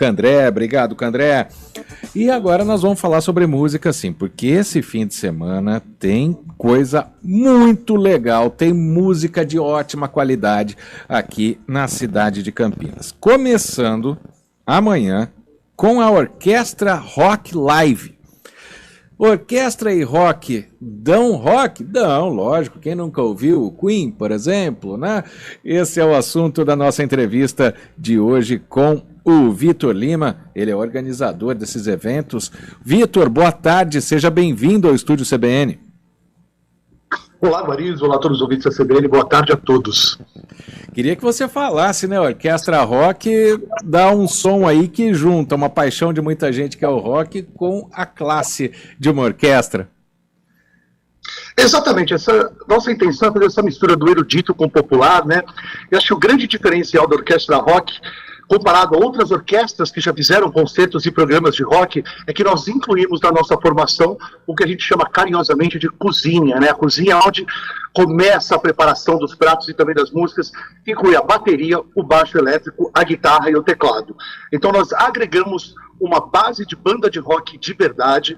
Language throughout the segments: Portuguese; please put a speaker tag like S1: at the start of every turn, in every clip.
S1: Candré, obrigado, Candré. E agora nós vamos falar sobre música, sim, porque esse fim de semana tem coisa muito legal, tem música de ótima qualidade aqui na cidade de Campinas. Começando amanhã com a Orquestra Rock Live. Orquestra e rock dão rock? Dão, lógico. Quem nunca ouviu o Queen, por exemplo, né? Esse é o assunto da nossa entrevista de hoje com o Vitor Lima. Ele é organizador desses eventos. Vitor, boa tarde. Seja bem-vindo ao Estúdio CBN.
S2: Olá, Mariso. Olá a todos os ouvintes da CBN. Boa tarde a todos.
S1: Queria que você falasse, né? Orquestra Rock dá um som aí que junta uma paixão de muita gente que é o rock com a classe de uma orquestra.
S2: Exatamente. Essa nossa intenção é fazer essa mistura do erudito com o popular, né? Eu acho que o grande diferencial da Orquestra Rock, comparado a outras orquestras que já fizeram concertos e programas de rock, é que nós incluímos na nossa formação o que a gente chama carinhosamente de cozinha, né? A cozinha onde começa a preparação dos pratos e também das músicas, que inclui a bateria, o baixo elétrico, a guitarra e o teclado. Então nós agregamos uma base de banda de rock de verdade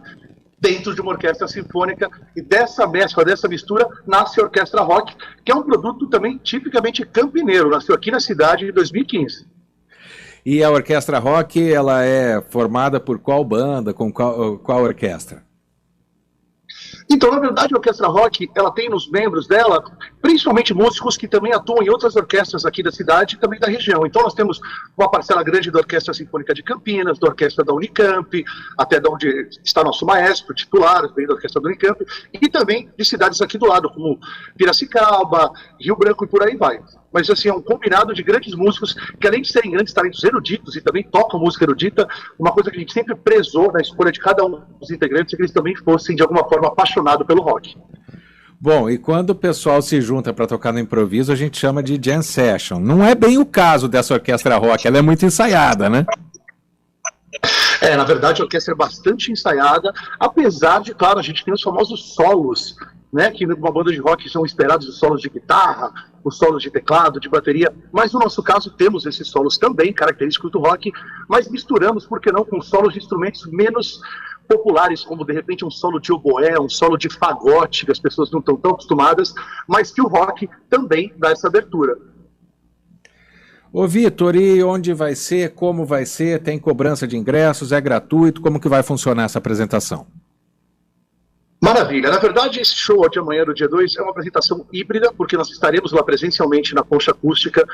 S2: dentro de uma orquestra sinfônica, e dessa mescla, dessa mistura, nasce a Orquestra Rock, que é um produto também tipicamente campineiro, nasceu aqui na cidade em 2015.
S1: E a Orquestra Rock, ela é formada por qual banda, com qual orquestra?
S2: Então, na verdade, a Orquestra Rock, ela tem nos membros dela, principalmente músicos que também atuam em outras orquestras aqui da cidade e também da região. Então, nós temos uma parcela grande da Orquestra Sinfônica de Campinas, da Orquestra da Unicamp, até de onde está nosso maestro titular, vem da Orquestra da Unicamp, e também de cidades aqui do lado, como Piracicaba, Rio Branco e por aí vai. Mas, assim, é um combinado de grandes músicos que, além de serem grandes talentos eruditos e também tocam música erudita, uma coisa que a gente sempre prezou na escolha de cada um dos integrantes é que eles também fossem, de alguma forma, apaixonados pelo rock.
S1: Bom, e quando o pessoal se junta para tocar no improviso, a gente chama de jam session. Não é bem o caso dessa Orquestra Rock, ela é muito ensaiada, né?
S2: Na verdade, a orquestra é bastante ensaiada, apesar de, claro, a gente tem os famosos solos, né, que numa banda de rock são esperados os solos de guitarra, os solos de teclado, de bateria, mas no nosso caso temos esses solos também, característicos do rock, mas misturamos, por que não, com solos de instrumentos menos populares, como de repente um solo de oboé, um solo de fagote, que as pessoas não estão tão acostumadas, mas que o rock também dá essa abertura.
S1: Ô Vitor, e onde vai ser, como vai ser, tem cobrança de ingressos, é gratuito, como que vai funcionar essa apresentação?
S2: Maravilha. Na verdade, esse show de amanhã, do dia 2, é uma apresentação híbrida, porque nós estaremos lá presencialmente na Concha Acústica,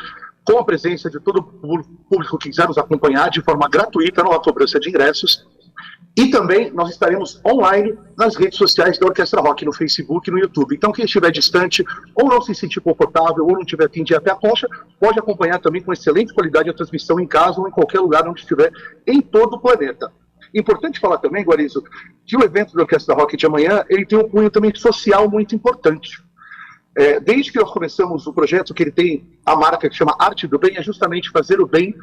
S2: com a presença de todo o público que quiser nos acompanhar de forma gratuita, não há cobrança de ingressos. E também nós estaremos online nas redes sociais da Orquestra Rock, no Facebook e no YouTube. Então, quem estiver distante, ou não se sentir confortável, ou não tiver a fim de ir até a Concha, pode acompanhar também com excelente qualidade a transmissão em casa ou em qualquer lugar onde estiver, em todo o planeta. Importante falar também, Guarizo, que o evento da Orquestra Rock de amanhã, ele tem um cunho também social muito importante. Desde que nós começamos o projeto, que ele tem a marca que chama Arte do Bem, é justamente fazer o bem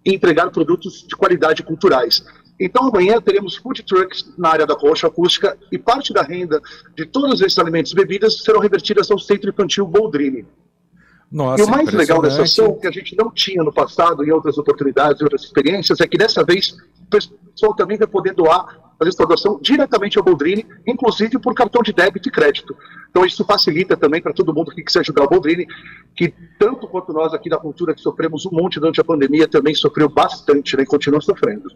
S2: e entregar produtos de qualidade culturais. Então amanhã teremos food trucks na área da Concha Acústica e parte da renda de todos esses alimentos e bebidas serão revertidas ao Centro Infantil Boldrini.
S1: Nossa,
S2: e o mais legal dessa ação, que a gente não tinha no passado, em outras oportunidades, em outras experiências, é que dessa vez o pessoal também vai poder doar, fazer sua doação diretamente ao Boldrini, inclusive por cartão de débito e crédito. Então isso facilita também para todo mundo que quiser ajudar o Boldrini, que tanto quanto nós aqui da cultura que sofremos um monte durante a pandemia, também sofreu bastante, né, e continua sofrendo.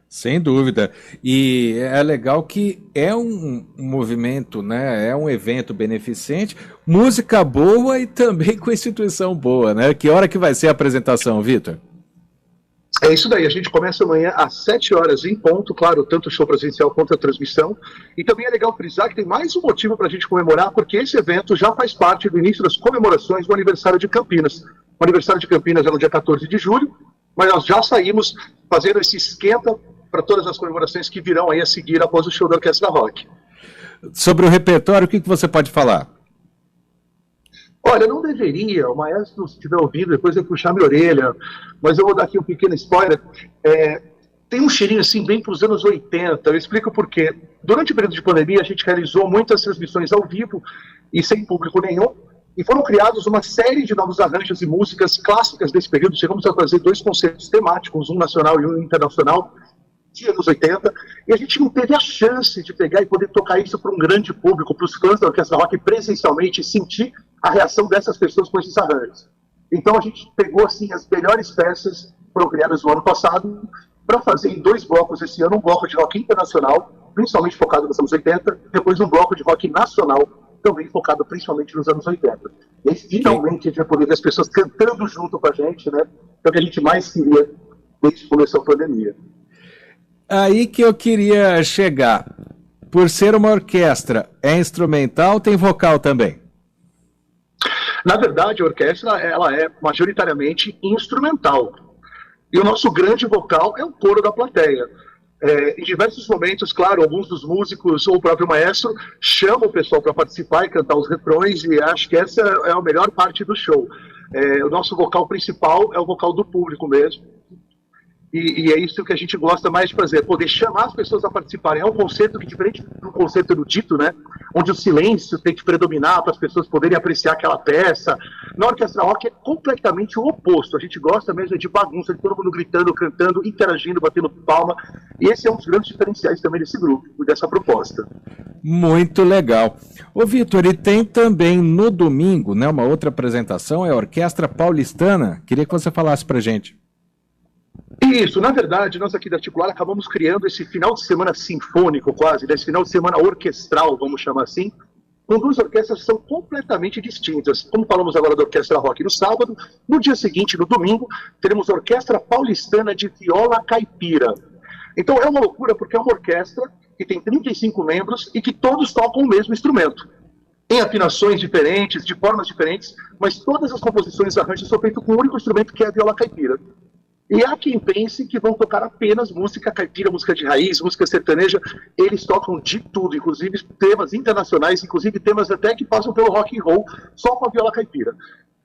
S1: Sem dúvida. E é legal que é um movimento, né? É um evento beneficente, música boa e também com instituição boa, né? Que hora que vai ser a apresentação, Vitor?
S2: É isso daí, a gente começa amanhã às 7 horas em ponto, claro, tanto o show presencial quanto a transmissão. E também é legal frisar que tem mais um motivo para a gente comemorar, porque esse evento já faz parte do início das comemorações do aniversário de Campinas. O aniversário de Campinas é no dia 14 de julho, mas nós já saímos fazendo esse esquenta para todas as comemorações que virão aí a seguir após o show da Orquestra Rock.
S1: Sobre o repertório, o que você pode falar?
S2: Olha, não deveria, o maestro, se estiver ouvindo, depois vai puxar minha orelha, mas eu vou dar aqui um pequeno spoiler. Tem um cheirinho assim bem para os anos 80, eu explico por quê. Durante o período de pandemia, a gente realizou muitas transmissões ao vivo e sem público nenhum, E foram criados uma série de novos arranjos e músicas clássicas desse período. Chegamos a fazer 2 concertos temáticos, um nacional e um internacional, de anos 80, e a gente não teve a chance de pegar e poder tocar isso para um grande público, para os fãs da Orquestra Rock presencialmente, sentir a reação dessas pessoas com esses arranjos. Então a gente pegou assim as melhores peças que foram criadas no ano passado para fazer em 2 blocos esse ano, um bloco de rock internacional, principalmente focado nos anos 80, depois um bloco de rock nacional, também focado principalmente nos anos 80. E aí, finalmente a gente vai poder ver as pessoas cantando junto com a gente, né? Que é o que a gente mais queria desde que começou a pandemia.
S1: Aí que eu queria chegar. Por ser uma orquestra, é instrumental ou tem vocal também?
S2: Na verdade, a orquestra ela é majoritariamente instrumental. E o nosso grande vocal é o coro da plateia. Em diversos momentos, claro, alguns dos músicos ou o próprio maestro chamam o pessoal para participar e cantar os refrões, e acho que essa é a melhor parte do show. O nosso vocal principal é o vocal do público mesmo. E é isso que a gente gosta mais de fazer, poder chamar as pessoas a participarem. É um concerto que, diferente do concerto erudito, né, onde o silêncio tem que predominar para as pessoas poderem apreciar aquela peça, na Orquestra Rock é completamente o oposto. A gente gosta mesmo de bagunça, de todo mundo gritando, cantando, interagindo, batendo palma. E esse é um dos grandes diferenciais também desse grupo, dessa proposta.
S1: Muito legal. Ô Vitor, e tem também no domingo, né, uma outra apresentação, é a Orquestra Paulistana. Queria que você falasse pra gente.
S2: Isso, na verdade, nós aqui da Articular acabamos criando esse final de semana sinfônico quase, esse final de semana orquestral, vamos chamar assim, com 2 orquestras que são completamente distintas. Como falamos agora da Orquestra Rock no sábado, no dia seguinte, no domingo, teremos a Orquestra Paulistana de Viola Caipira. Então é uma loucura porque é uma orquestra que tem 35 membros e que todos tocam o mesmo instrumento. Em afinações diferentes, de formas diferentes, mas todas as composições e arranjos são feitos com um único instrumento que é a viola caipira. E há quem pense que vão tocar apenas música caipira, música de raiz, música sertaneja. Eles tocam de tudo, inclusive temas internacionais, inclusive temas até que passam pelo rock and roll, só com a viola caipira.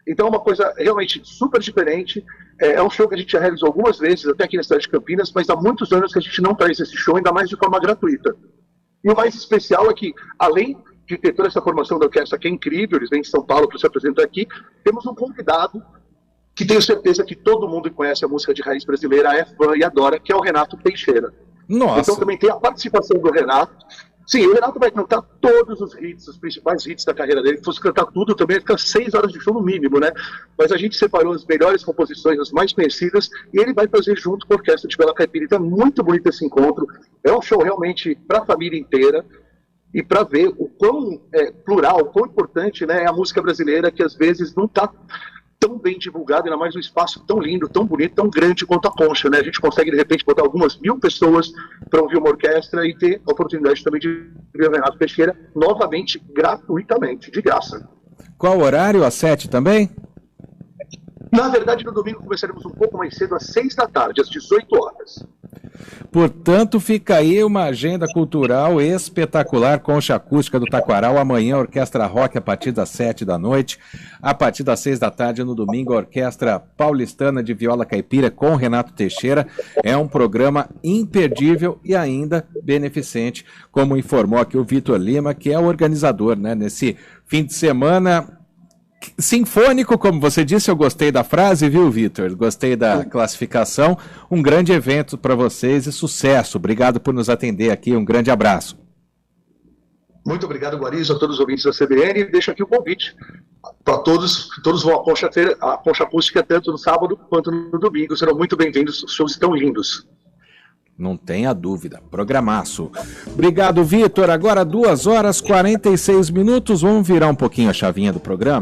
S2: Então é uma coisa realmente super diferente. É um show que a gente já realizou algumas vezes, até aqui na cidade de Campinas, mas há muitos anos que a gente não traz esse show, ainda mais de forma gratuita. E o mais especial é que, além de ter toda essa formação da orquestra, que é incrível, eles vêm de São Paulo para se apresentar aqui, temos um convidado que tenho certeza que todo mundo conhece a música de raiz brasileira, é fã e adora, que é o Renato Teixeira.
S1: Nossa.
S2: Então também tem a participação do Renato. Sim, o Renato vai cantar todos os hits, os principais hits da carreira dele. Se fosse cantar tudo, também ia ficar 6 horas de show no mínimo, né? Mas a gente separou as melhores composições, as mais conhecidas, e ele vai fazer junto com a Orquestra de Viola Caipira. Então é muito bonito esse encontro. É um show realmente para a família inteira. E para ver o quão plural, o quão importante, né, é a música brasileira, que às vezes não está tão bem divulgado, ainda mais um espaço tão lindo, tão bonito, tão grande quanto a Concha, né? A gente consegue, de repente, botar algumas 1000 pessoas para ouvir uma orquestra e ter a oportunidade também de ver o Renato Teixeira novamente, gratuitamente, de graça.
S1: Qual horário? Às 7 também?
S2: Na verdade, no domingo começaremos um pouco mais cedo, às 6 da tarde, às 18 horas.
S1: Portanto, fica aí uma agenda cultural espetacular, Concha Acústica do Taquaral, amanhã Orquestra Rock a partir das 7 da noite, a partir das 6 da tarde no domingo a Orquestra Paulistana de Viola Caipira com Renato Teixeira. É um programa imperdível e ainda beneficente, como informou aqui o Vitor Lima, que é o organizador, né, nesse fim de semana sinfônico, como você disse. Eu gostei da frase, viu, Vitor? Gostei da classificação. Um grande evento para vocês e sucesso. Obrigado por nos atender aqui. Um grande abraço.
S2: Muito obrigado, Guarizo, a todos os ouvintes da CBN. E deixo aqui o convite para todos. Todos vão à Concha Acústica, tanto no sábado quanto no domingo. Serão muito bem-vindos. Os shows estão lindos.
S1: Não tenha dúvida. Programaço. Obrigado, Vitor. Agora 2h46. Vamos virar um pouquinho a chavinha do programa?